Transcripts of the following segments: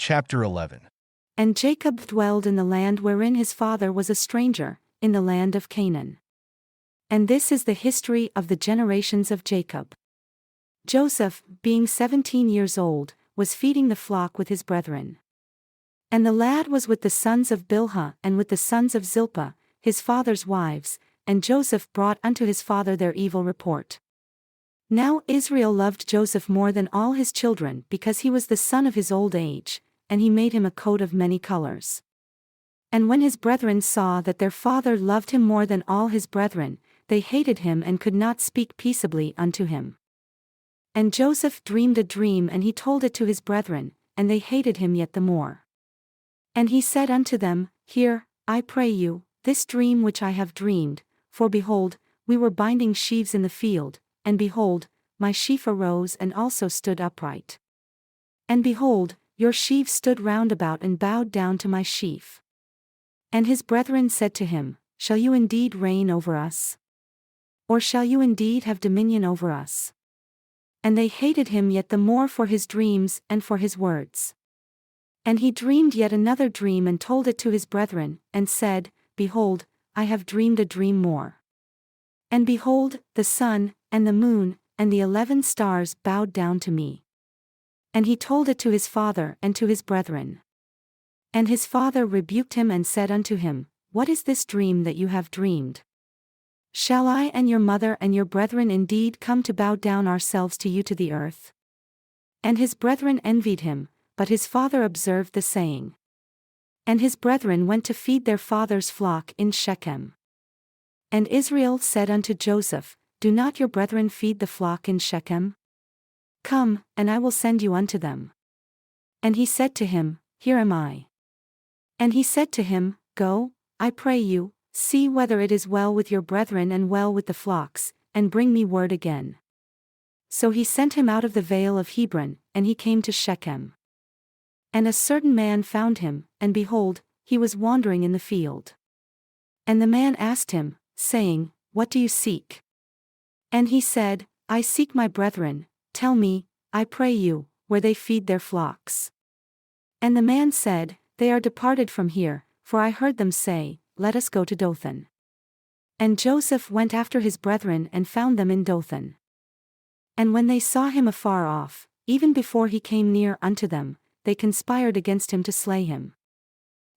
Chapter 11. And Jacob dwelled in the land wherein his father was a stranger, in the land of Canaan. And this is the history of the generations of Jacob. Joseph, being 17 years old, was feeding the flock with his brethren. And the lad was with the sons of Bilhah and with the sons of Zilpah, his father's wives, and Joseph brought unto his father their evil report. Now Israel loved Joseph more than all his children because he was the son of his old age, and he made him a coat of many colors. And when his brethren saw that their father loved him more than all his brethren, they hated him and could not speak peaceably unto him. And Joseph dreamed a dream, and he told it to his brethren, and they hated him yet the more. And he said unto them, Hear, I pray you, this dream which I have dreamed, for behold, we were binding sheaves in the field, and behold, my sheaf arose and also stood upright. And behold, your sheaves stood round about and bowed down to my sheaf. And his brethren said to him, Shall you indeed reign over us? Or shall you indeed have dominion over us? And they hated him yet the more for his dreams and for his words. And he dreamed yet another dream and told it to his brethren, and said, Behold, I have dreamed a dream more. And behold, the sun, and the moon, and the 11 stars bowed down to me. And he told it to his father and to his brethren. And his father rebuked him and said unto him, What is this dream that you have dreamed? Shall I and your mother and your brethren indeed come to bow down ourselves to you to the earth? And his brethren envied him, but his father observed the saying. And his brethren went to feed their father's flock in Shechem. And Israel said unto Joseph, Do not your brethren feed the flock in Shechem? Come, and I will send you unto them. And he said to him, Here am I. And he said to him, Go, I pray you, see whether it is well with your brethren and well with the flocks, and bring me word again. So he sent him out of the vale of Hebron, and he came to Shechem. And a certain man found him, and behold, he was wandering in the field. And the man asked him, saying, What do you seek? And he said, I seek my brethren, tell me, I pray you, where they feed their flocks. And the man said, They are departed from here, for I heard them say, Let us go to Dothan. And Joseph went after his brethren and found them in Dothan. And when they saw him afar off, even before he came near unto them, they conspired against him to slay him.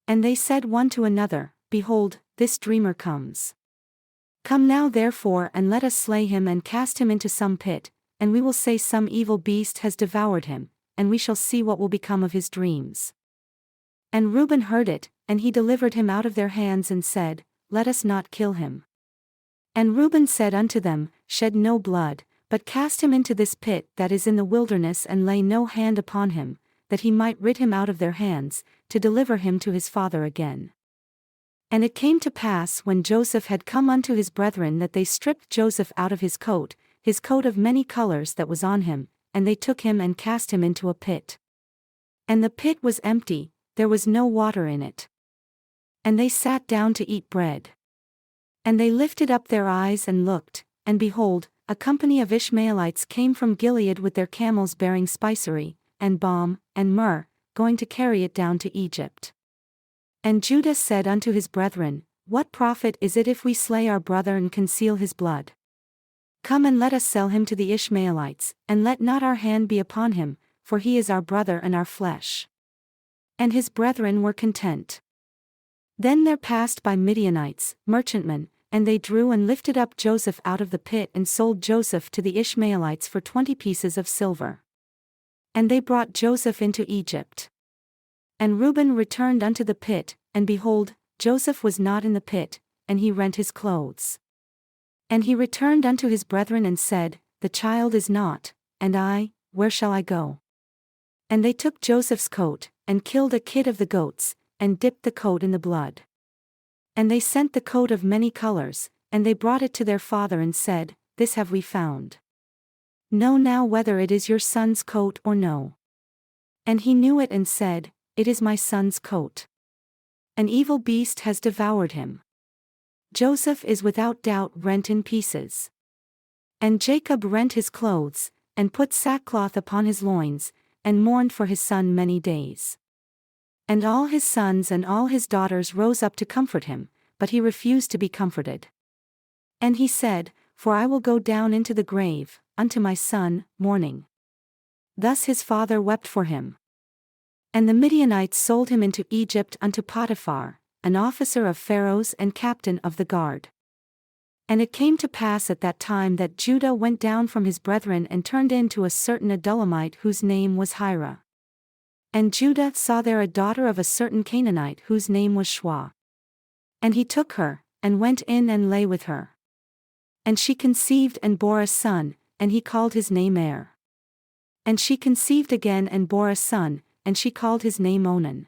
And they said one to another, Behold, this dreamer comes. Come now therefore and let us slay him and cast him into some pit, and we will say some evil beast has devoured him, and we shall see what will become of his dreams. And Reuben heard it, and he delivered him out of their hands and said, Let us not kill him. And Reuben said unto them, Shed no blood, but cast him into this pit that is in the wilderness, and lay no hand upon him, that he might rid him out of their hands, to deliver him to his father again. And it came to pass when Joseph had come unto his brethren that they stripped Joseph out of his coat of many colors that was on him, and they took him and cast him into a pit. And the pit was empty, there was no water in it. And they sat down to eat bread. And they lifted up their eyes and looked, and behold, a company of Ishmaelites came from Gilead with their camels bearing spicery, and balm, and myrrh, going to carry it down to Egypt. And Judah said unto his brethren, What profit is it if we slay our brother and conceal his blood? Come and let us sell him to the Ishmaelites, and let not our hand be upon him, for he is our brother and our flesh. And his brethren were content. Then there passed by Midianites, merchantmen, and they drew and lifted up Joseph out of the pit and sold Joseph to the Ishmaelites for 20 pieces of silver. And they brought Joseph into Egypt. And Reuben returned unto the pit, and behold, Joseph was not in the pit, and he rent his clothes. And he returned unto his brethren and said, The child is not, and I, where shall I go? And they took Joseph's coat, and killed a kid of the goats, and dipped the coat in the blood. And they sent the coat of many colors, and they brought it to their father and said, This have we found. Know now whether it is your son's coat or no. And he knew it and said, It is my son's coat. An evil beast has devoured him. Joseph is without doubt rent in pieces. And Jacob rent his clothes, and put sackcloth upon his loins, and mourned for his son many days. And all his sons and all his daughters rose up to comfort him, but he refused to be comforted. And he said, For I will go down into the grave, unto my son, mourning. Thus his father wept for him. And the Midianites sold him into Egypt unto Potiphar, an officer of Pharaoh's and captain of the guard. And it came to pass at that time that Judah went down from his brethren and turned in to a certain Adullamite whose name was Hira. And Judah saw there a daughter of a certain Canaanite whose name was Shua. And he took her, and went in and lay with her. And she conceived and bore a son, and he called his name Er. And she conceived again and bore a son, and she called his name Onan.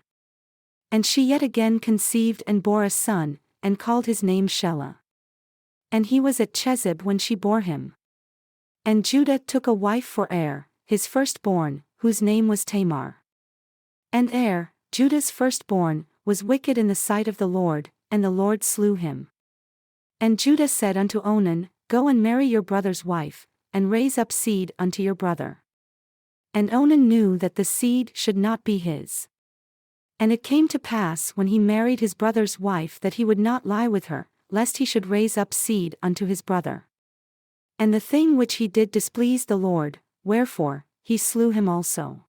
And she yet again conceived and bore a son, and called his name Shelah. And he was at Chezib when she bore him. And Judah took a wife for Er, his firstborn, whose name was Tamar. And Er, Judah's firstborn, was wicked in the sight of the Lord, and the Lord slew him. And Judah said unto Onan, Go and marry your brother's wife, and raise up seed unto your brother. And Onan knew that the seed should not be his. And it came to pass when he married his brother's wife that he would not lie with her, lest he should raise up seed unto his brother. And the thing which he did displeased the Lord, wherefore he slew him also.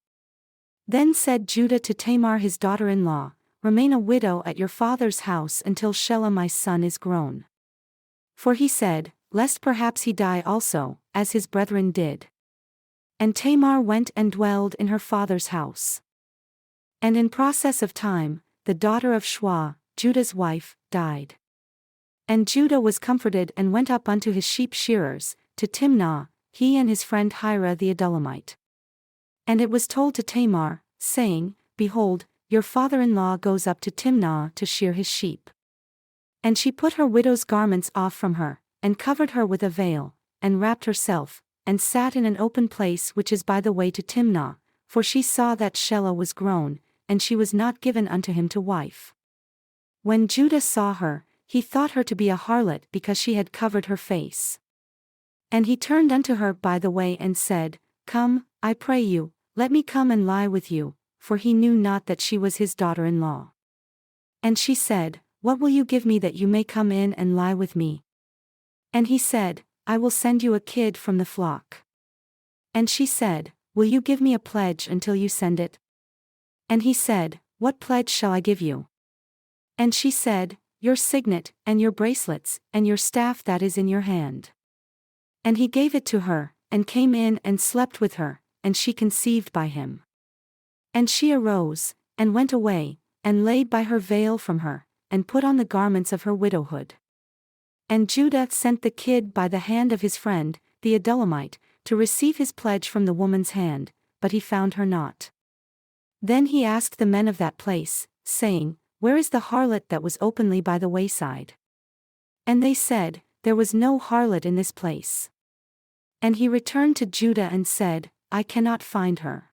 Then said Judah to Tamar his daughter-in-law, Remain a widow at your father's house until Shelah my son is grown. For he said, Lest perhaps he die also, as his brethren did. And Tamar went and dwelled in her father's house. And in process of time, the daughter of Shua, Judah's wife, died. And Judah was comforted and went up unto his sheep shearers, to Timnah, he and his friend Hira the Adullamite. And it was told to Tamar, saying, Behold, your father-in-law goes up to Timnah to shear his sheep. And she put her widow's garments off from her, and covered her with a veil, and wrapped herself, and sat in an open place which is by the way to Timnah, for she saw that Shelah was grown, and she was not given unto him to wife. When Judah saw her, he thought her to be a harlot because she had covered her face. And he turned unto her by the way and said, Come, I pray you, let me come and lie with you, for he knew not that she was his daughter-in-law. And she said, What will you give me that you may come in and lie with me? And he said, I will send you a kid from the flock. And she said, Will you give me a pledge until you send it? And he said, What pledge shall I give you? And she said, Your signet, and your bracelets, and your staff that is in your hand. And he gave it to her, and came in and slept with her, and she conceived by him. And she arose, and went away, and laid by her veil from her, and put on the garments of her widowhood. And Judah sent the kid by the hand of his friend, the Adullamite, to receive his pledge from the woman's hand, but he found her not. Then he asked the men of that place, saying, Where is the harlot that was openly by the wayside? And they said, There was no harlot in this place. And he returned to Judah and said, I cannot find her.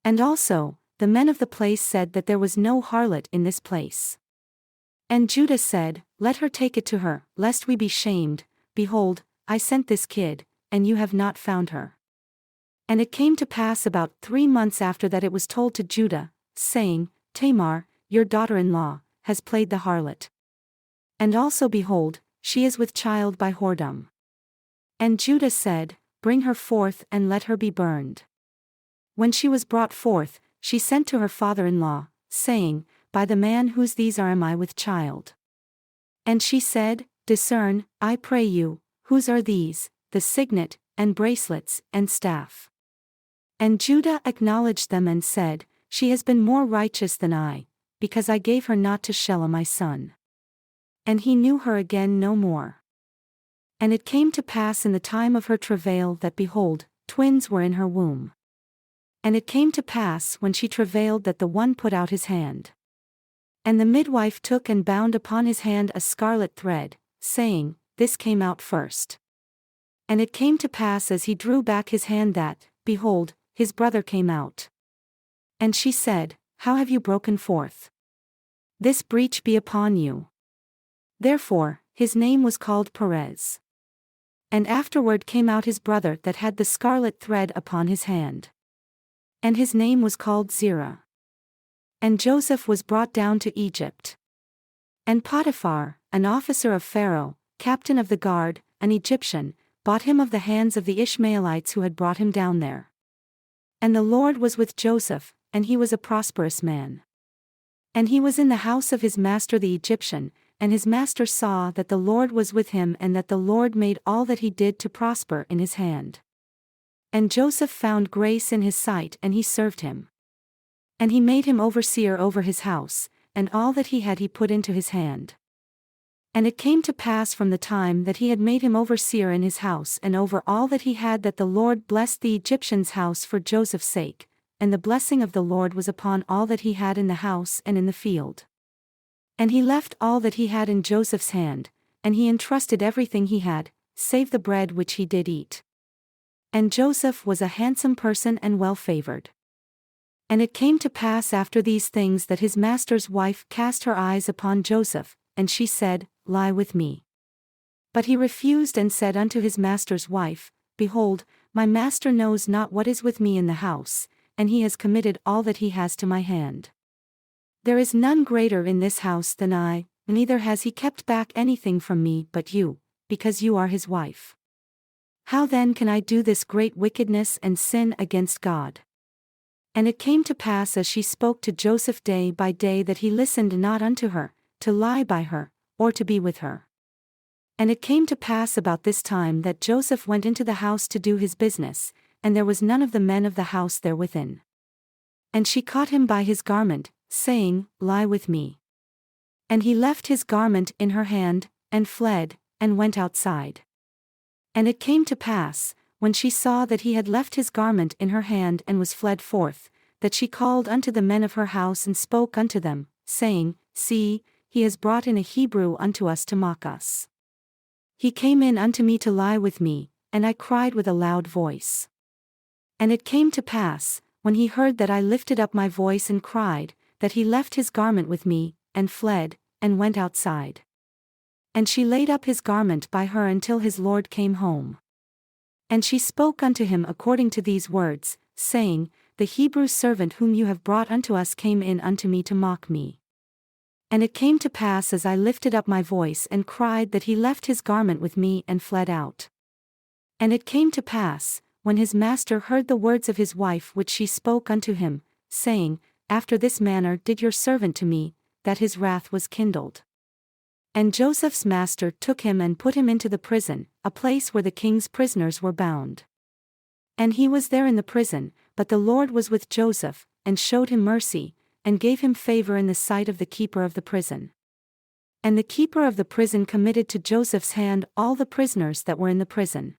And also, the men of the place said that there was no harlot in this place. And Judah said, Let her take it to her, lest we be shamed. Behold, I sent this kid, and you have not found her. And it came to pass about 3 months after that it was told to Judah, saying, Tamar, your daughter-in-law, has played the harlot. And also behold, she is with child by whoredom. And Judah said, Bring her forth and let her be burned. When she was brought forth, she sent to her father-in-law, saying, By the man whose these are am I with child. And she said, Discern, I pray you, whose are these, the signet, and bracelets, and staff. And Judah acknowledged them and said, She has been more righteous than I, because I gave her not to Shelah my son. And he knew her again no more. And it came to pass in the time of her travail that behold, twins were in her womb. And it came to pass when she travailed that the one put out his hand. And the midwife took and bound upon his hand a scarlet thread, saying, This came out first. And it came to pass as he drew back his hand that, behold, his brother came out. And she said, How have you broken forth? This breach be upon you. Therefore, his name was called Perez. And afterward came out his brother that had the scarlet thread upon his hand. And his name was called Zerah. And Joseph was brought down to Egypt. And Potiphar, an officer of Pharaoh, captain of the guard, an Egyptian, bought him of the hands of the Ishmaelites who had brought him down there. And the Lord was with Joseph, and he was a prosperous man. And he was in the house of his master the Egyptian, and his master saw that the Lord was with him and that the Lord made all that he did to prosper in his hand. And Joseph found grace in his sight and he served him. And he made him overseer over his house, and all that he had he put into his hand. And it came to pass from the time that he had made him overseer in his house and over all that he had that the Lord blessed the Egyptian's house for Joseph's sake, and the blessing of the Lord was upon all that he had in the house and in the field. And he left all that he had in Joseph's hand, and he entrusted everything he had, save the bread which he did eat. And Joseph was a handsome person and well-favored. And it came to pass after these things that his master's wife cast her eyes upon Joseph, and she said, Lie with me. But he refused and said unto his master's wife, Behold, my master knows not what is with me in the house, and he has committed all that he has to my hand. There is none greater in this house than I, neither has he kept back anything from me but you, because you are his wife. How then can I do this great wickedness and sin against God? And it came to pass as she spoke to Joseph day by day that he listened not unto her, to lie by her, or to be with her. And it came to pass about this time that Joseph went into the house to do his business, and there was none of the men of the house there within. And she caught him by his garment, saying, Lie with me. And he left his garment in her hand, and fled, and went outside. And it came to pass, when she saw that he had left his garment in her hand and was fled forth, that she called unto the men of her house and spoke unto them, saying, See, he has brought in a Hebrew unto us to mock us. He came in unto me to lie with me, and I cried with a loud voice. And it came to pass, when he heard that I lifted up my voice and cried, that he left his garment with me, and fled, and went outside. And she laid up his garment by her until his lord came home. And she spoke unto him according to these words, saying, The Hebrew servant whom you have brought unto us came in unto me to mock me. And it came to pass as I lifted up my voice and cried that he left his garment with me and fled out. And it came to pass, when his master heard the words of his wife which she spoke unto him, saying, After this manner did your servant to me, that his wrath was kindled. And Joseph's master took him and put him into the prison, a place where the king's prisoners were bound. And he was there in the prison, but the Lord was with Joseph, and showed him mercy, and gave him favor in the sight of the keeper of the prison. And the keeper of the prison committed to Joseph's hand all the prisoners that were in the prison.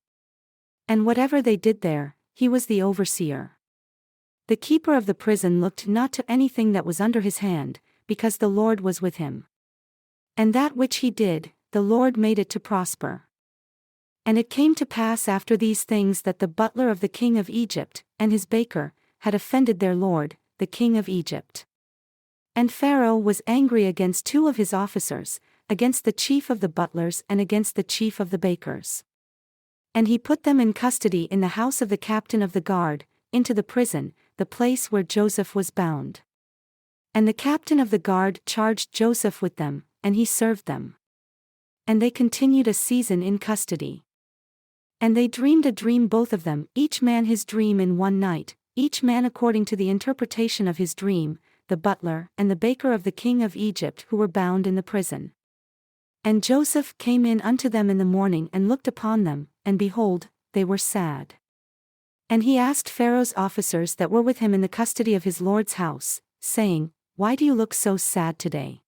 And whatever they did there, he was the overseer. The keeper of the prison looked not to anything that was under his hand, because the Lord was with him. And that which he did, the Lord made it to prosper. And it came to pass after these things that the butler of the king of Egypt, and his baker, had offended their lord, the king of Egypt. And Pharaoh was angry against two of his officers, against the chief of the butlers and against the chief of the bakers. And he put them in custody in the house of the captain of the guard, into the prison, the place where Joseph was bound. And the captain of the guard charged Joseph with them, and he served them. And they continued a season in custody. And they dreamed a dream both of them, each man his dream in one night, each man according to the interpretation of his dream, the butler and the baker of the king of Egypt who were bound in the prison. And Joseph came in unto them in the morning and looked upon them, and behold, they were sad. And he asked Pharaoh's officers that were with him in the custody of his lord's house, saying, Why do you look so sad today?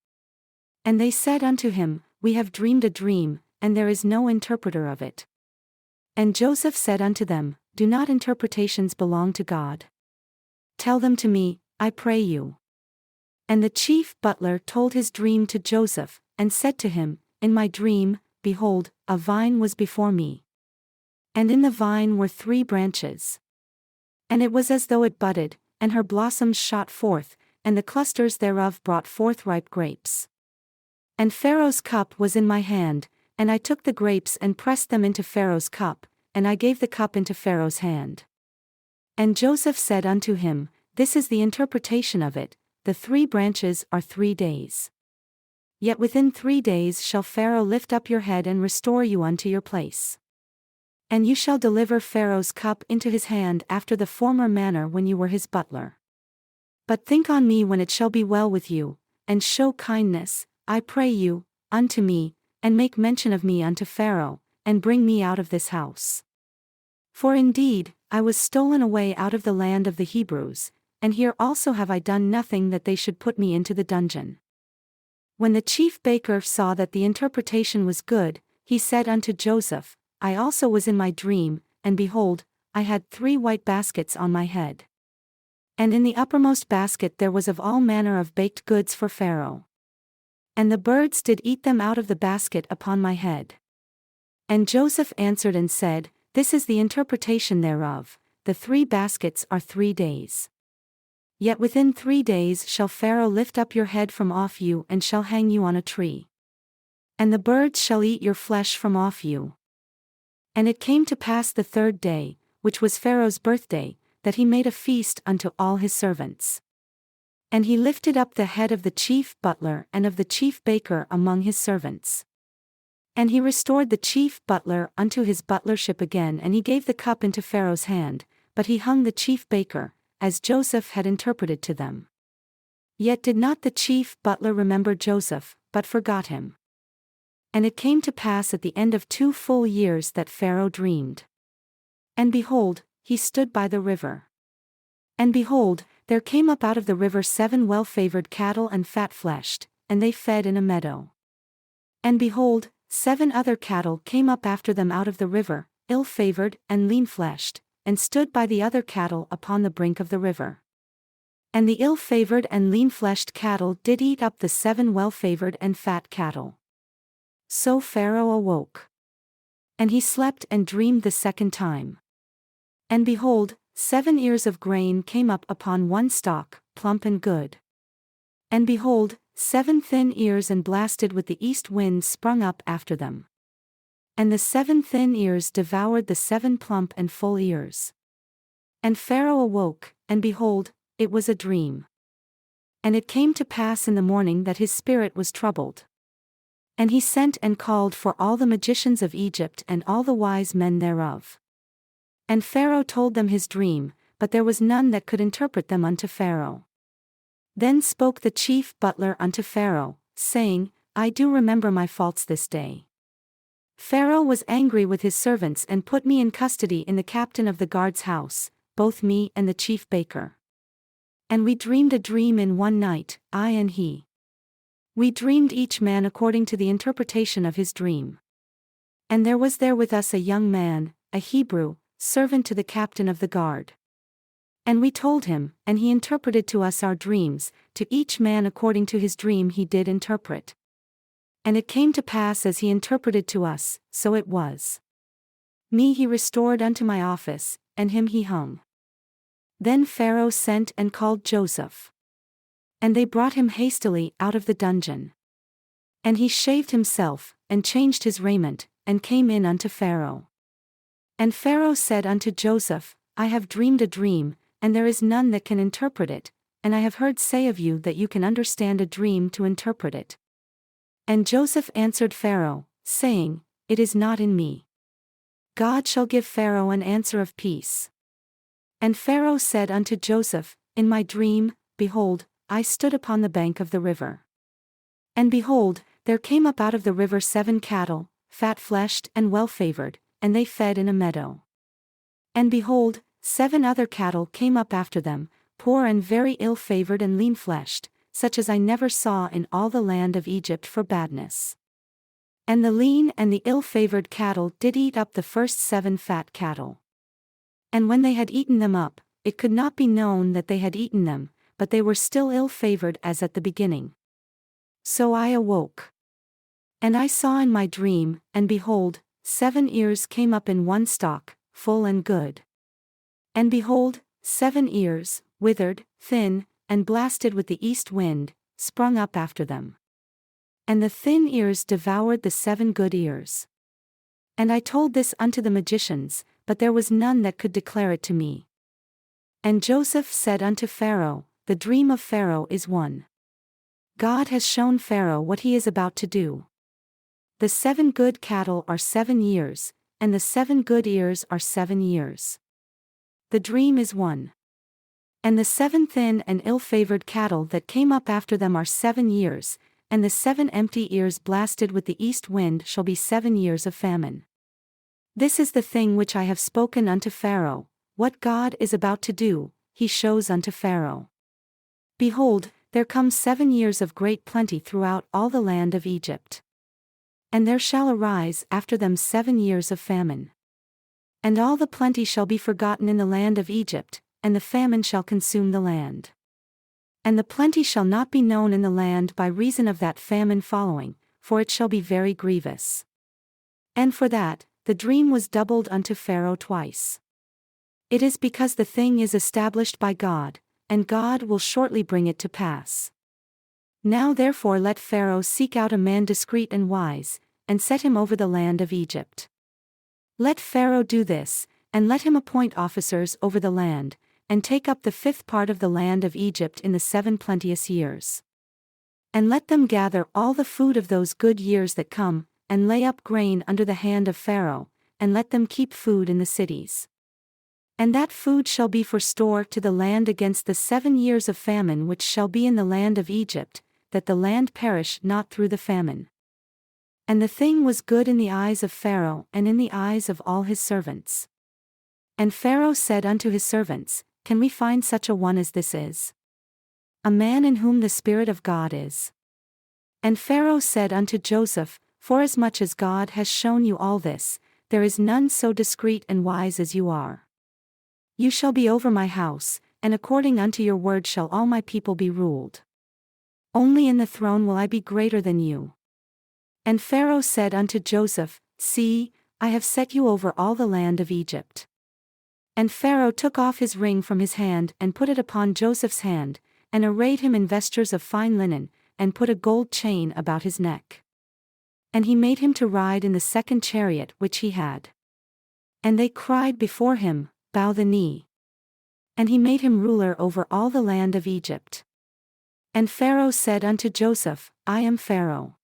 And they said unto him, We have dreamed a dream, and there is no interpreter of it. And Joseph said unto them, Do not interpretations belong to God? Tell them to me, I pray you. And the chief butler told his dream to Joseph, and said to him, In my dream, behold, a vine was before me. And in the vine were 3 branches. And it was as though it budded, and her blossoms shot forth, and the clusters thereof brought forth ripe grapes. And Pharaoh's cup was in my hand, and I took the grapes and pressed them into Pharaoh's cup, and I gave the cup into Pharaoh's hand. And Joseph said unto him, This is the interpretation of it, the 3 branches are 3 days. Yet within 3 days shall Pharaoh lift up your head and restore you unto your place. And you shall deliver Pharaoh's cup into his hand after the former manner when you were his butler. But think on me when it shall be well with you, and show kindness, I pray you, unto me, and make mention of me unto Pharaoh, and bring me out of this house. For indeed, I was stolen away out of the land of the Hebrews, and here also have I done nothing that they should put me into the dungeon. When the chief baker saw that the interpretation was good, he said unto Joseph, I also was in my dream, and behold, I had 3 white baskets on my head. And in the uppermost basket there was of all manner of baked goods for Pharaoh. And the birds did eat them out of the basket upon my head. And Joseph answered and said, This is the interpretation thereof, the 3 baskets are 3 days. Yet within 3 days shall Pharaoh lift up your head from off you and shall hang you on a tree. And the birds shall eat your flesh from off you. And it came to pass the 3rd day, which was Pharaoh's birthday, that he made a feast unto all his servants. And he lifted up the head of the chief butler and of the chief baker among his servants. And he restored the chief butler unto his butlership again, and he gave the cup into Pharaoh's hand, but he hung the chief baker, as Joseph had interpreted to them. Yet did not the chief butler remember Joseph, but forgot him. And it came to pass at the end of 2 full years that Pharaoh dreamed. And behold, he stood by the river. And behold, there came up out of the river 7 well-favored cattle and fat-fleshed, and they fed in a meadow. And behold, 7 other cattle came up after them out of the river, ill-favored and lean-fleshed, and stood by the other cattle upon the brink of the river. And the ill-favored and lean-fleshed cattle did eat up the 7 well-favored and fat cattle. So Pharaoh awoke. And he slept and dreamed the 2nd time. And behold, 7 ears of grain came up upon one stalk, plump and good. And behold, 7 thin ears and blasted with the east wind sprung up after them. And the 7 thin ears devoured the 7 plump and full ears. And Pharaoh awoke, and behold, it was a dream. And it came to pass in the morning that his spirit was troubled. And he sent and called for all the magicians of Egypt and all the wise men thereof. And Pharaoh told them his dream, but there was none that could interpret them unto Pharaoh. Then spoke the chief butler unto Pharaoh, saying, I do remember my faults this day. Pharaoh was angry with his servants and put me in custody in the captain of the guard's house, both me and the chief baker. And we dreamed a dream in one night, I and he. We dreamed each man according to the interpretation of his dream. And there was there with us a young man, a Hebrew, servant to the captain of the guard. And we told him, and he interpreted to us our dreams, to each man according to his dream he did interpret. And it came to pass as he interpreted to us, so it was. Me he restored unto my office, and him he hung. Then Pharaoh sent and called Joseph. And they brought him hastily out of the dungeon. And he shaved himself, and changed his raiment, and came in unto Pharaoh. And Pharaoh said unto Joseph, I have dreamed a dream, and there is none that can interpret it, and I have heard say of you that you can understand a dream to interpret it. And Joseph answered Pharaoh, saying, It is not in me. God shall give Pharaoh an answer of peace. And Pharaoh said unto Joseph, In my dream, behold, I stood upon the bank of the river. And behold, there came up out of the river 7 cattle, fat-fleshed and well-favored, and they fed in a meadow. And behold, 7 other cattle came up after them, poor and very ill-favored and lean-fleshed, such as I never saw in all the land of Egypt for badness. And the lean and the ill-favored cattle did eat up the first 7 fat cattle. And when they had eaten them up, it could not be known that they had eaten them, but they were still ill-favored as at the beginning. So I awoke. And I saw in my dream, and behold, 7 ears came up in one stalk, full and good. And behold, 7 ears, withered, thin, and blasted with the east wind, sprung up after them. And the thin ears devoured the 7 good ears. And I told this unto the magicians, but there was none that could declare it to me. And Joseph said unto Pharaoh, the dream of Pharaoh is one. God has shown Pharaoh what he is about to do. The 7 good cattle are 7 years, and the 7 good ears are 7 years. The dream is one. And the 7 thin and ill-favored cattle that came up after them are 7 years, and the 7 empty ears blasted with the east wind shall be 7 years of famine. This is the thing which I have spoken unto Pharaoh, what God is about to do, he shows unto Pharaoh. Behold, there come 7 years of great plenty throughout all the land of Egypt. And there shall arise after them 7 years of famine. And all the plenty shall be forgotten in the land of Egypt, and the famine shall consume the land. And the plenty shall not be known in the land by reason of that famine following, for it shall be very grievous. And for that, the dream was doubled unto Pharaoh twice. It is because the thing is established by God, and God will shortly bring it to pass. Now therefore let Pharaoh seek out a man discreet and wise, and set him over the land of Egypt. Let Pharaoh do this, and let him appoint officers over the land, and take up the 5th part of the land of Egypt in the 7 plenteous years. And let them gather all the food of those good years that come, and lay up grain under the hand of Pharaoh, and let them keep food in the cities. And that food shall be for store to the land against the 7 years of famine which shall be in the land of Egypt, that the land perish not through the famine. And the thing was good in the eyes of Pharaoh and in the eyes of all his servants. And Pharaoh said unto his servants, Can we find such a one as this is? A man in whom the Spirit of God is. And Pharaoh said unto Joseph, Forasmuch as God has shown you all this, there is none so discreet and wise as you are. You shall be over my house, and according unto your word shall all my people be ruled. Only in the throne will I be greater than you. And Pharaoh said unto Joseph, See, I have set you over all the land of Egypt. And Pharaoh took off his ring from his hand and put it upon Joseph's hand, and arrayed him in vestures of fine linen, and put a gold chain about his neck. And he made him to ride in the 2nd chariot which he had. And they cried before him, Bow the knee. And he made him ruler over all the land of Egypt. And Pharaoh said unto Joseph, I am Pharaoh.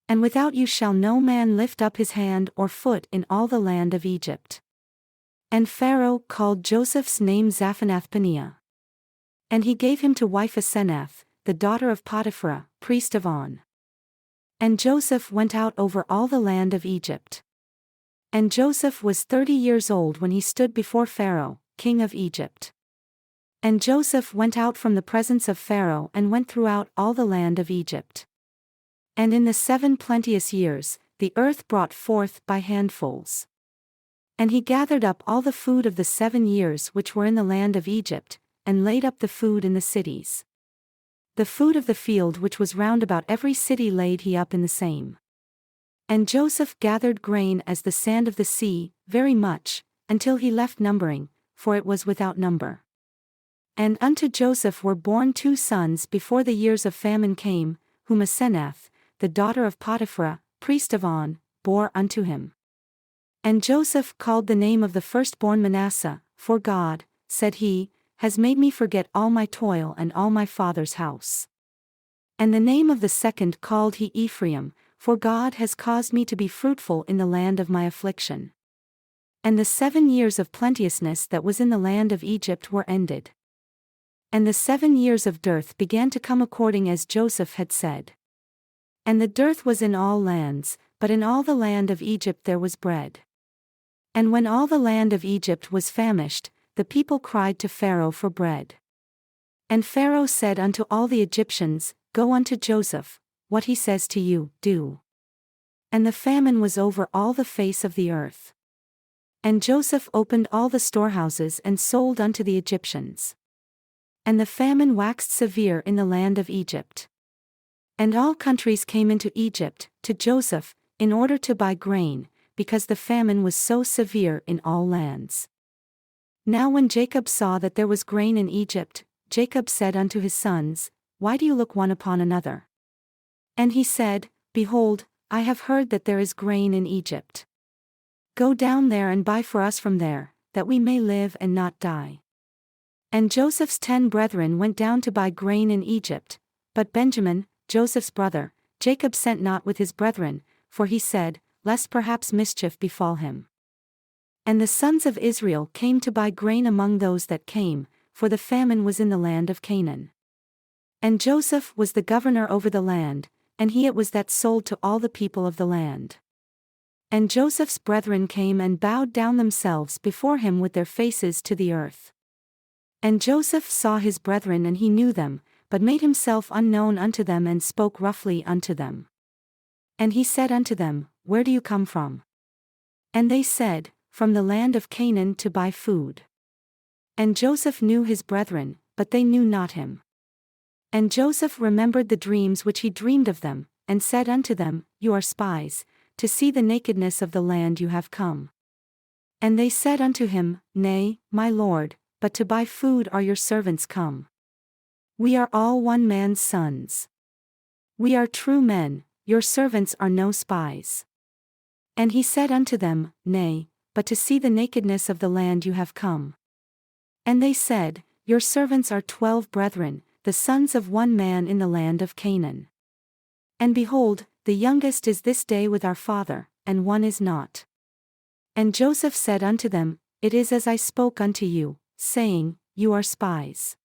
And without you shall no man lift up his hand or foot in all the land of Egypt. And Pharaoh called Joseph's name Zaphenath-Paneah. And he gave him to wife Asenath, the daughter of Potiphera, priest of On. And Joseph went out over all the land of Egypt. And Joseph was 30 years old when he stood before Pharaoh, king of Egypt. And Joseph went out from the presence of Pharaoh and went throughout all the land of Egypt. And in the 7 plenteous years, the earth brought forth by handfuls. And he gathered up all the food of the 7 years which were in the land of Egypt, and laid up the food in the cities. The food of the field which was round about every city laid he up in the same. And Joseph gathered grain as the sand of the sea, very much, until he left numbering, for it was without number. And unto Joseph were born 2 sons before the years of famine came, whom Asenath, the daughter of Potiphera, priest of On, bore unto him. And Joseph called the name of the firstborn Manasseh, for God, said he, has made me forget all my toil and all my father's house. And the name of the second called he Ephraim, for God has caused me to be fruitful in the land of my affliction. And the 7 years of plenteousness that was in the land of Egypt were ended. And the 7 years of dearth began to come according as Joseph had said. And the dearth was in all lands, but in all the land of Egypt there was bread. And when all the land of Egypt was famished, the people cried to Pharaoh for bread. And Pharaoh said unto all the Egyptians, Go unto Joseph, what he says to you, do. And the famine was over all the face of the earth. And Joseph opened all the storehouses and sold unto the Egyptians. And the famine waxed severe in the land of Egypt. And all countries came into Egypt, to Joseph, in order to buy grain, because the famine was so severe in all lands. Now when Jacob saw that there was grain in Egypt, Jacob said unto his sons, Why do you look one upon another? And he said, Behold, I have heard that there is grain in Egypt. Go down there and buy for us from there, that we may live and not die. And Joseph's 10 brethren went down to buy grain in Egypt, but Benjamin, Joseph's brother, Jacob sent not with his brethren, for he said, lest perhaps mischief befall him. And the sons of Israel came to buy grain among those that came, for the famine was in the land of Canaan. And Joseph was the governor over the land, and he it was that sold to all the people of the land. And Joseph's brethren came and bowed down themselves before him with their faces to the earth. And Joseph saw his brethren and he knew them, but made himself unknown unto them and spoke roughly unto them. And he said unto them, Where do you come from? And they said, From the land of Canaan to buy food. And Joseph knew his brethren, but they knew not him. And Joseph remembered the dreams which he dreamed of them, and said unto them, You are spies, to see the nakedness of the land you have come. And they said unto him, Nay, my lord, but to buy food are your servants come. We are all one man's sons. We are true men, your servants are no spies. And he said unto them, Nay, but to see the nakedness of the land you have come. And they said, Your servants are 12 brethren, the sons of one man in the land of Canaan. And behold, the youngest is this day with our father, and one is not. And Joseph said unto them, It is as I spoke unto you, saying, You are spies.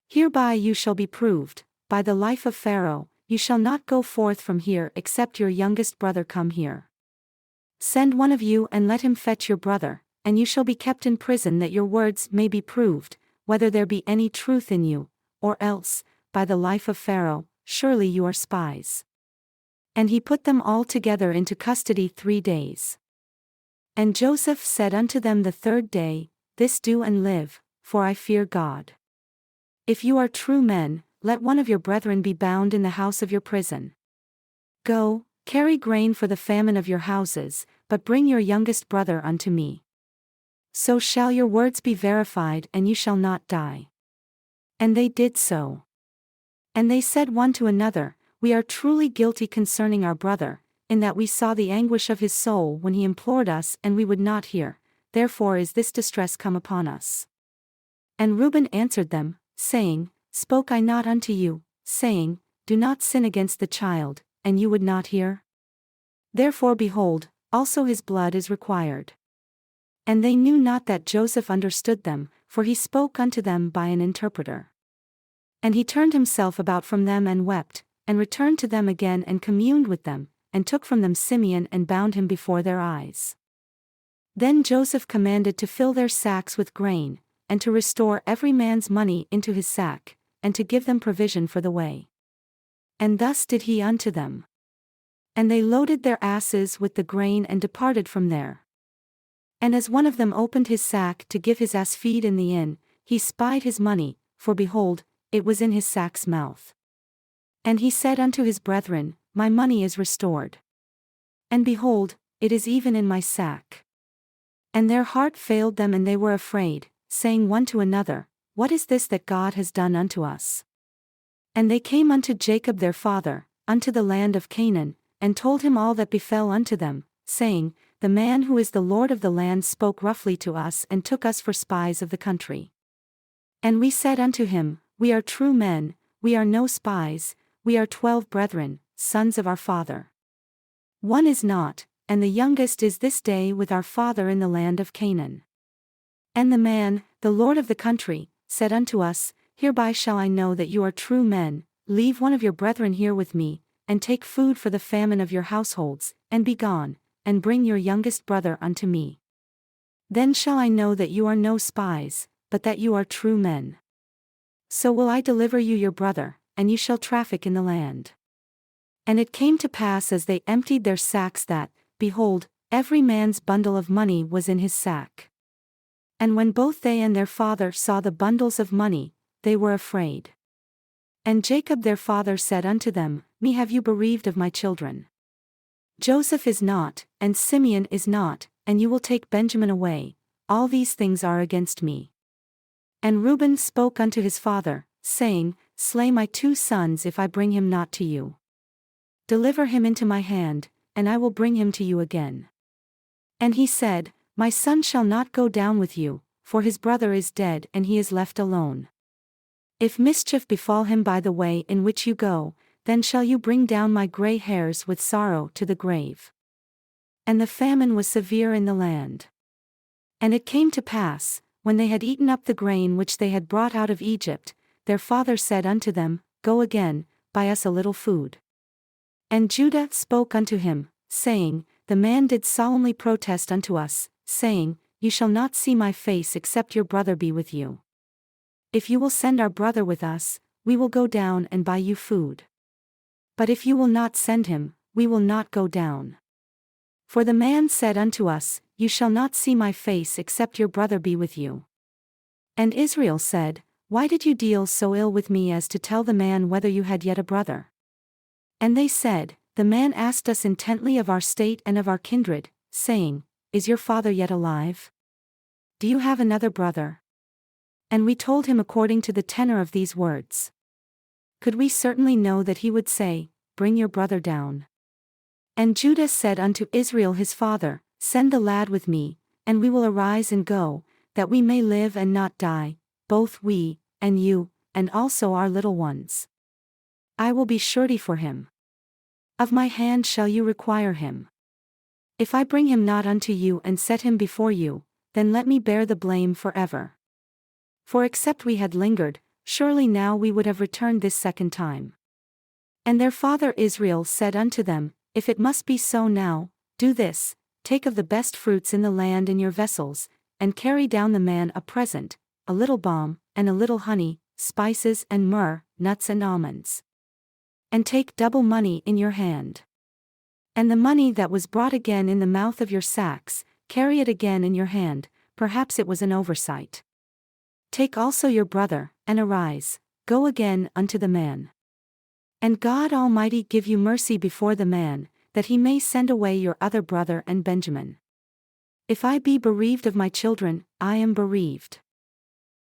Hereby you shall be proved, by the life of Pharaoh, you shall not go forth from here except your youngest brother come here. Send one of you and let him fetch your brother, and you shall be kept in prison that your words may be proved, whether there be any truth in you, or else, by the life of Pharaoh, surely you are spies. And he put them all together into custody 3 days. And Joseph said unto them the 3rd day, This do and live, for I fear God. If you are true men, let one of your brethren be bound in the house of your prison. Go, carry grain for the famine of your houses, but bring your youngest brother unto me. So shall your words be verified and you shall not die. And they did so. And they said one to another, We are truly guilty concerning our brother, in that we saw the anguish of his soul when he implored us and we would not hear, therefore is this distress come upon us. And Reuben answered them, saying, Spoke I not unto you, saying, Do not sin against the child, and you would not hear? Therefore behold, also his blood is required. And they knew not that Joseph understood them, for he spoke unto them by an interpreter. And he turned himself about from them and wept, and returned to them again and communed with them, and took from them Simeon and bound him before their eyes. Then Joseph commanded to fill their sacks with grain, and to restore every man's money into his sack, and to give them provision for the way. And thus did he unto them. And they loaded their asses with the grain and departed from there. And as one of them opened his sack to give his ass feed in the inn, he spied his money, for behold, it was in his sack's mouth. And he said unto his brethren, My money is restored. And behold, it is even in my sack. And their heart failed them and they were afraid, saying one to another, What is this that God has done unto us? And they came unto Jacob their father, unto the land of Canaan, and told him all that befell unto them, saying, The man who is the Lord of the land spoke roughly to us and took us for spies of the country. And we said unto him, We are true men, we are no spies, we are 12 brethren, sons of our father. One is not, and the youngest is this day with our father in the land of Canaan. And the man, the Lord of the country, said unto us, Hereby shall I know that you are true men, leave one of your brethren here with me, and take food for the famine of your households, and be gone, and bring your youngest brother unto me. Then shall I know that you are no spies, but that you are true men. So will I deliver you your brother, and you shall traffic in the land. And it came to pass as they emptied their sacks that, behold, every man's bundle of money was in his sack. And when both they and their father saw the bundles of money, they were afraid. And Jacob their father said unto them, Me have you bereaved of my children? Joseph is not, and Simeon is not, and you will take Benjamin away, all these things are against me. And Reuben spoke unto his father, saying, Slay my 2 sons if I bring him not to you. Deliver him into my hand, and I will bring him to you again. And he said, My son shall not go down with you, for his brother is dead and he is left alone. If mischief befall him by the way in which you go, then shall you bring down my gray hairs with sorrow to the grave. And the famine was severe in the land. And it came to pass, when they had eaten up the grain which they had brought out of Egypt, their father said unto them, Go again, buy us a little food. And Judah spoke unto him, saying, The man did solemnly protest unto us, saying, You shall not see my face except your brother be with you. If you will send our brother with us, we will go down and buy you food. But if you will not send him, we will not go down. For the man said unto us, You shall not see my face except your brother be with you. And Israel said, Why did you deal so ill with me as to tell the man whether you had yet a brother? And they said, The man asked us intently of our state and of our kindred, saying, Is your father yet alive? Do you have another brother? And we told him according to the tenor of these words. Could we certainly know that he would say, Bring your brother down? And Judah said unto Israel his father, Send the lad with me, and we will arise and go, that we may live and not die, both we, and you, and also our little ones. I will be surety for him. Of my hand shall you require him. If I bring him not unto you and set him before you, then let me bear the blame forever. For except we had lingered, surely now we would have returned this second time. And their father Israel said unto them, If it must be so now, do this, take of the best fruits in the land in your vessels, and carry down the man a present, a little balm, and a little honey, spices and myrrh, nuts and almonds. And take double money in your hand. And the money that was brought again in the mouth of your sacks, carry it again in your hand, perhaps it was an oversight. Take also your brother, and arise, go again unto the man. And God Almighty give you mercy before the man, that he may send away your other brother and Benjamin. If I be bereaved of my children, I am bereaved.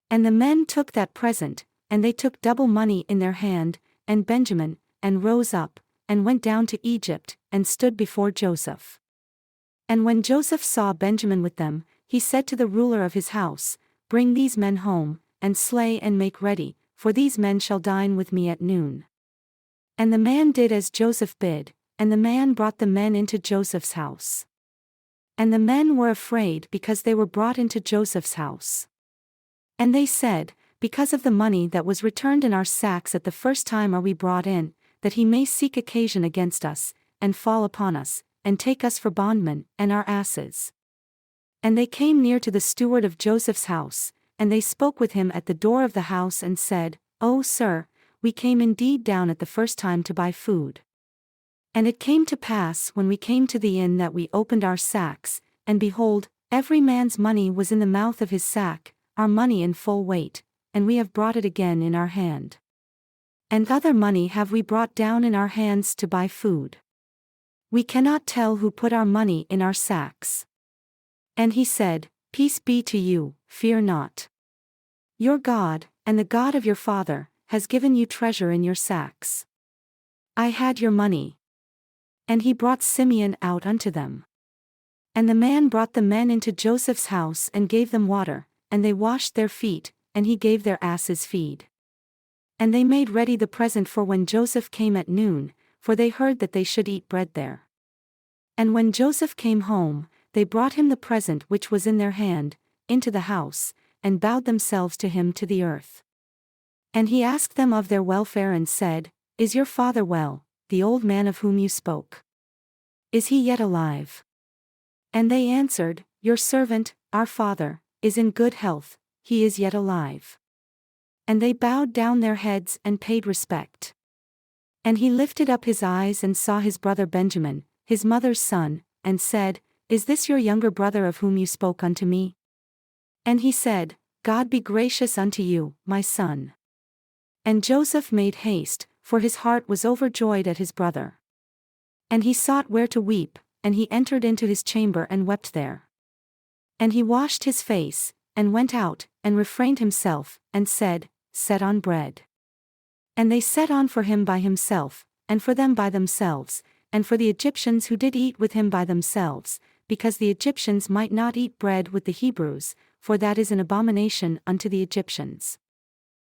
And the men took that present, and they took double money in their hand, and Benjamin, and rose up, and went down to Egypt, and stood before Joseph. And when Joseph saw Benjamin with them, he said to the ruler of his house, Bring these men home, and slay and make ready, for these men shall dine with me at noon. And the man did as Joseph bid, and the man brought the men into Joseph's house. And the men were afraid because they were brought into Joseph's house. And they said, Because of the money that was returned in our sacks at the first time are we brought in, that he may seek occasion against us, and fall upon us, and take us for bondmen, and our asses. And they came near to the steward of Joseph's house, and they spoke with him at the door of the house and said, O sir, we came indeed down at the first time to buy food. And it came to pass when we came to the inn that we opened our sacks, and behold, every man's money was in the mouth of his sack, our money in full weight, and we have brought it again in our hand. And other money have we brought down in our hands to buy food. We cannot tell who put our money in our sacks. And he said, Peace be to you, fear not. Your God, and the God of your father, has given you treasure in your sacks. I had your money. And he brought Simeon out unto them. And the man brought the men into Joseph's house and gave them water, and they washed their feet, and he gave their asses feed. And they made ready the present for when Joseph came at noon, for they heard that they should eat bread there. And when Joseph came home, they brought him the present which was in their hand, into the house, and bowed themselves to him to the earth. And he asked them of their welfare and said, Is your father well, the old man of whom you spoke? Is he yet alive? And they answered, Your servant, our father, is in good health, he is yet alive. And they bowed down their heads and paid respect. And he lifted up his eyes and saw his brother Benjamin, his mother's son, and said, Is this your younger brother of whom you spoke unto me? And he said, God be gracious unto you, my son. And Joseph made haste, for his heart was overjoyed at his brother. And he sought where to weep, and he entered into his chamber and wept there. And he washed his face, and went out, and refrained himself, and said, Set on bread. And they set on for him by himself, and for them by themselves, and for the Egyptians who did eat with him by themselves, because the Egyptians might not eat bread with the Hebrews, for that is an abomination unto the Egyptians.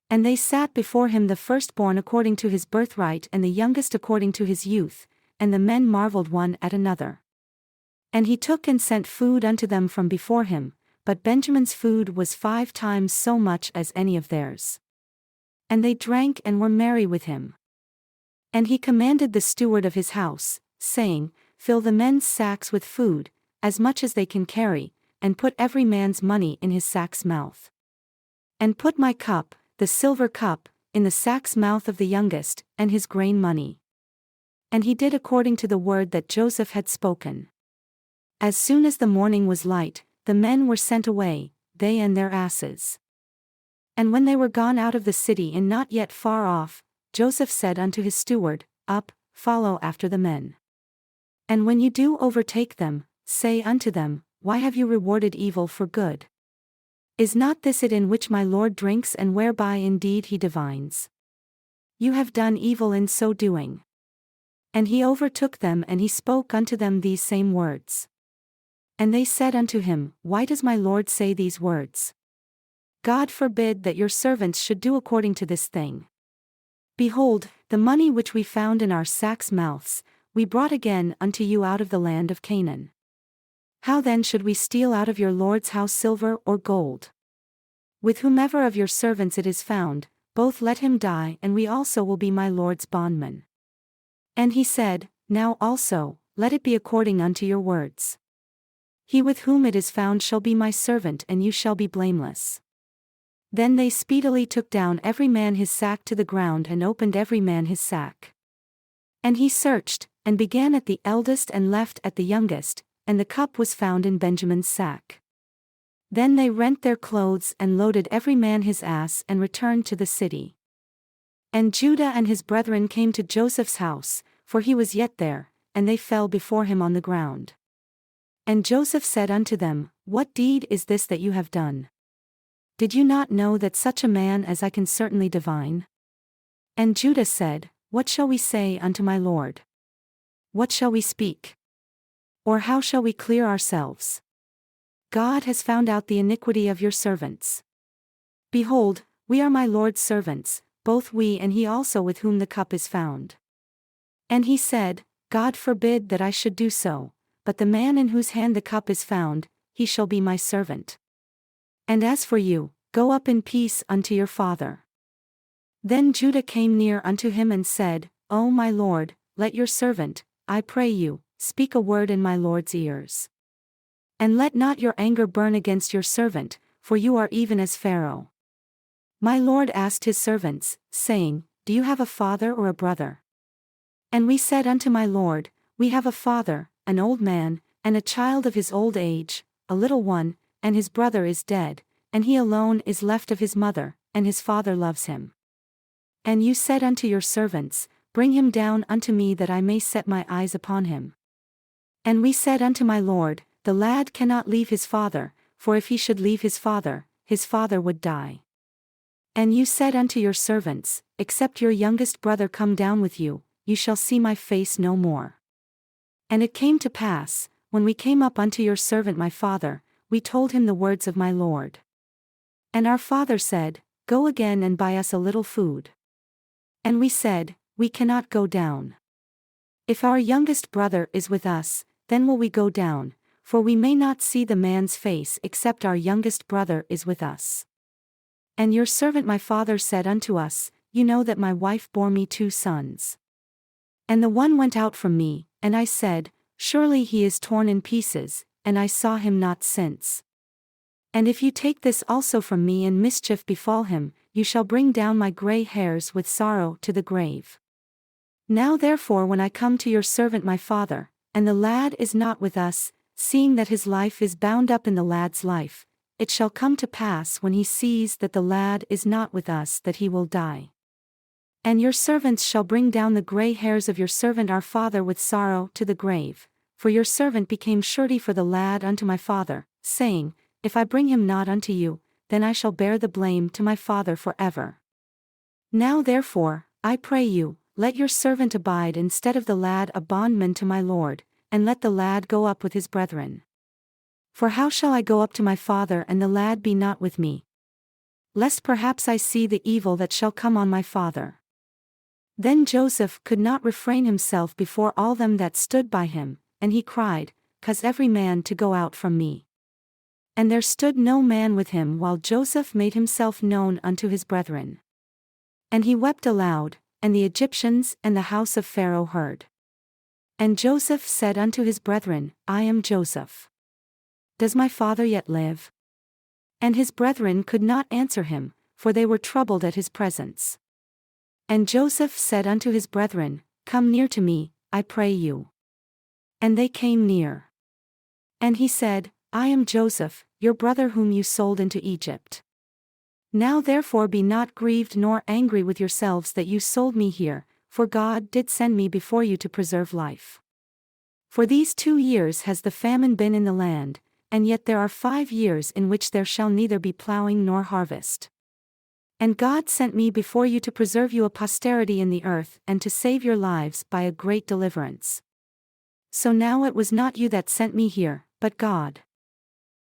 And they sat before him the firstborn according to his birthright and the youngest according to his youth, and the men marveled one at another. And he took and sent food unto them from before him, but Benjamin's food was 5 times so much as any of theirs. And they drank and were merry with him. And he commanded the steward of his house, saying, Fill the men's sacks with food, as much as they can carry, and put every man's money in his sack's mouth. And put my cup, the silver cup, in the sack's mouth of the youngest, and his grain money. And he did according to the word that Joseph had spoken. As soon as the morning was light, the men were sent away, they and their asses. And when they were gone out of the city and not yet far off, Joseph said unto his steward, Up, follow after the men. And when you do overtake them, say unto them, Why have you rewarded evil for good? Is not this it in which my Lord drinks and whereby indeed he divines? You have done evil in so doing. And he overtook them and he spoke unto them these same words. And they said unto him, Why does my Lord say these words? God forbid that your servants should do according to this thing. Behold, the money which we found in our sacks' mouths, we brought again unto you out of the land of Canaan. How then should we steal out of your Lord's house silver or gold? With whomever of your servants it is found, both let him die, and we also will be my Lord's bondmen. And he said, Now also, let it be according unto your words. He with whom it is found shall be my servant, and you shall be blameless. Then they speedily took down every man his sack to the ground and opened every man his sack. And he searched, and began at the eldest and left at the youngest, and the cup was found in Benjamin's sack. Then they rent their clothes and loaded every man his ass and returned to the city. And Judah and his brethren came to Joseph's house, for he was yet there, and they fell before him on the ground. And Joseph said unto them, What deed is this that you have done? Did you not know that such a man as I can certainly divine? And Judah said, What shall we say unto my Lord? What shall we speak? Or how shall we clear ourselves? God has found out the iniquity of your servants. Behold, we are my Lord's servants, both we and he also with whom the cup is found. And he said, God forbid that I should do so, but the man in whose hand the cup is found, he shall be my servant. And as for you, go up in peace unto your father. Then Judah came near unto him and said, O my Lord, let your servant, I pray you, speak a word in my Lord's ears. And let not your anger burn against your servant, for you are even as Pharaoh. My Lord asked his servants, saying, Do you have a father or a brother? And we said unto my Lord, We have a father, an old man, and a child of his old age, a little one, and his brother is dead, and he alone is left of his mother, and his father loves him. And you said unto your servants, Bring him down unto me that I may set my eyes upon him. And we said unto my Lord, The lad cannot leave his father, for if he should leave his father would die. And you said unto your servants, Except your youngest brother come down with you, you shall see my face no more. And it came to pass, when we came up unto your servant my father, we told him the words of my Lord. And our father said, Go again and buy us a little food. And we said, We cannot go down. If our youngest brother is with us, then will we go down, for we may not see the man's face except our youngest brother is with us. And your servant my father said unto us, You know that my wife bore me 2 sons. And the one went out from me, and I said, Surely he is torn in pieces, and I saw him not since. And if you take this also from me and mischief befall him, you shall bring down my gray hairs with sorrow to the grave. Now therefore when I come to your servant my father, and the lad is not with us, seeing that his life is bound up in the lad's life, it shall come to pass when he sees that the lad is not with us that he will die. And your servants shall bring down the gray hairs of your servant our father with sorrow to the grave, for your servant became surety for the lad unto my father, saying, If I bring him not unto you, then I shall bear the blame to my father forever. Now therefore, I pray you, let your servant abide instead of the lad a bondman to my Lord, and let the lad go up with his brethren. For how shall I go up to my father and the lad be not with me? Lest perhaps I see the evil that shall come on my father. Then Joseph could not refrain himself before all them that stood by him, and he cried, Cause every man to go out from me. And there stood no man with him while Joseph made himself known unto his brethren. And he wept aloud, and the Egyptians and the house of Pharaoh heard. And Joseph said unto his brethren, I am Joseph. Does my father yet live? And his brethren could not answer him, for they were troubled at his presence. And Joseph said unto his brethren, Come near to me, I pray you. And they came near. And he said, I am Joseph, your brother whom you sold into Egypt. Now therefore be not grieved nor angry with yourselves that you sold me here, for God did send me before you to preserve life. For these 2 years has the famine been in the land, and yet there are 5 years in which there shall neither be plowing nor harvest. And God sent me before you to preserve you a posterity in the earth and to save your lives by a great deliverance. So now it was not you that sent me here, but God.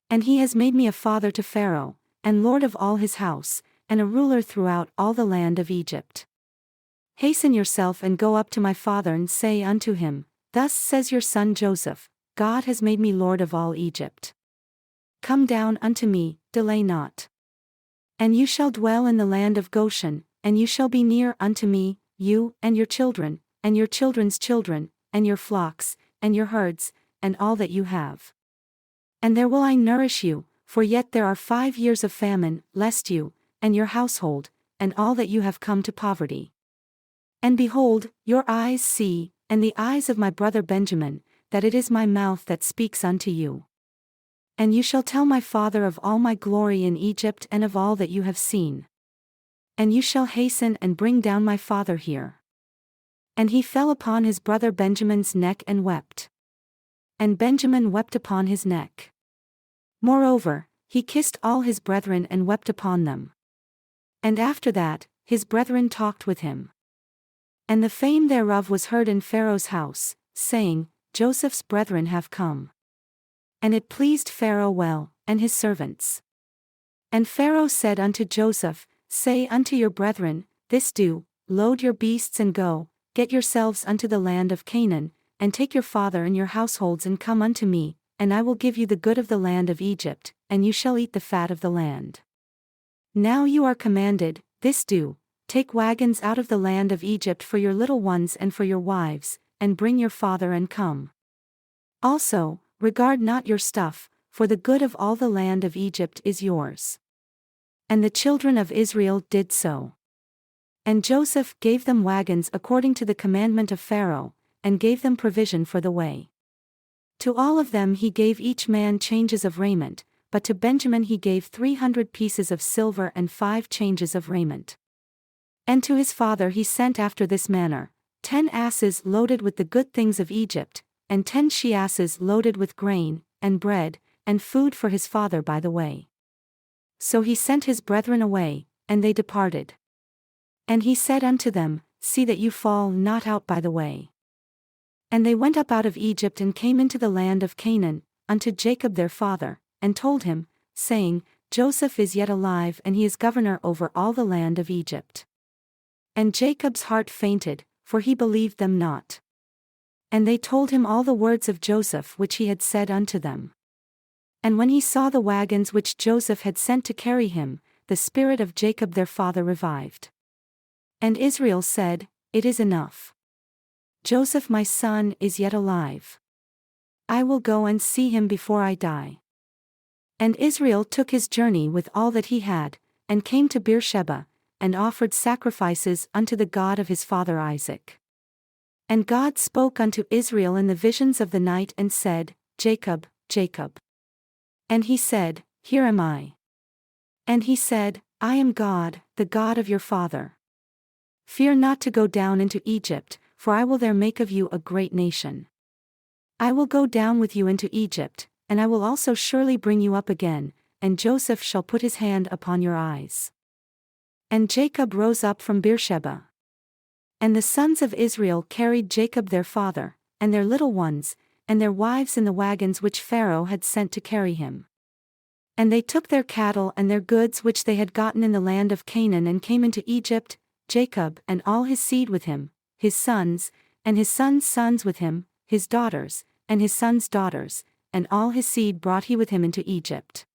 And he has made me a father to Pharaoh, and lord of all his house, and a ruler throughout all the land of Egypt. Hasten yourself and go up to my father and say unto him, Thus says your son Joseph, God has made me lord of all Egypt. Come down unto me, delay not. And you shall dwell in the land of Goshen, and you shall be near unto me, you, and your children, and your children's children, and your flocks, and your herds, and all that you have. And there will I nourish you, for yet there are 5 years of famine, lest you, and your household, and all that you have come to poverty. And behold, your eyes see, and the eyes of my brother Benjamin, that it is my mouth that speaks unto you. And you shall tell my father of all my glory in Egypt and of all that you have seen. And you shall hasten and bring down my father here. And he fell upon his brother Benjamin's neck and wept. And Benjamin wept upon his neck. Moreover, he kissed all his brethren and wept upon them. And after that, his brethren talked with him. And the fame thereof was heard in Pharaoh's house, saying, Joseph's brethren have come. And it pleased Pharaoh well, and his servants. And Pharaoh said unto Joseph, Say unto your brethren, This do, load your beasts and go, get yourselves unto the land of Canaan, and take your father and your households and come unto me, and I will give you the good of the land of Egypt, and you shall eat the fat of the land. Now you are commanded, This do, take wagons out of the land of Egypt for your little ones and for your wives, and bring your father and come. Also, regard not your stuff, for the good of all the land of Egypt is yours. And the children of Israel did so. And Joseph gave them wagons according to the commandment of Pharaoh, and gave them provision for the way. To all of them he gave each man changes of raiment, but to Benjamin he gave 300 pieces of silver and 5 changes of raiment. And to his father he sent after this manner, 10 asses loaded with the good things of Egypt, and 10 she-asses loaded with grain, and bread, and food for his father by the way. So he sent his brethren away, and they departed. And he said unto them, See that you fall not out by the way. And they went up out of Egypt and came into the land of Canaan, unto Jacob their father, and told him, saying, Joseph is yet alive and he is governor over all the land of Egypt. And Jacob's heart fainted, for he believed them not. And they told him all the words of Joseph which he had said unto them. And when he saw the wagons which Joseph had sent to carry him, the spirit of Jacob their father revived. And Israel said, It is enough. Joseph my son is yet alive. I will go and see him before I die. And Israel took his journey with all that he had, and came to Beersheba, and offered sacrifices unto the God of his father Isaac. And God spoke unto Israel in the visions of the night and said, Jacob, Jacob. And he said, Here am I. And he said, I am God, the God of your father. Fear not to go down into Egypt, for I will there make of you a great nation. I will go down with you into Egypt, and I will also surely bring you up again, and Joseph shall put his hand upon your eyes. And Jacob rose up from Beersheba. And the sons of Israel carried Jacob their father, and their little ones, and their wives in the wagons which Pharaoh had sent to carry him. And they took their cattle and their goods which they had gotten in the land of Canaan and came into Egypt, Jacob and all his seed with him, his sons, and his sons' sons with him, his daughters, and his sons' daughters, and all his seed brought he with him into Egypt.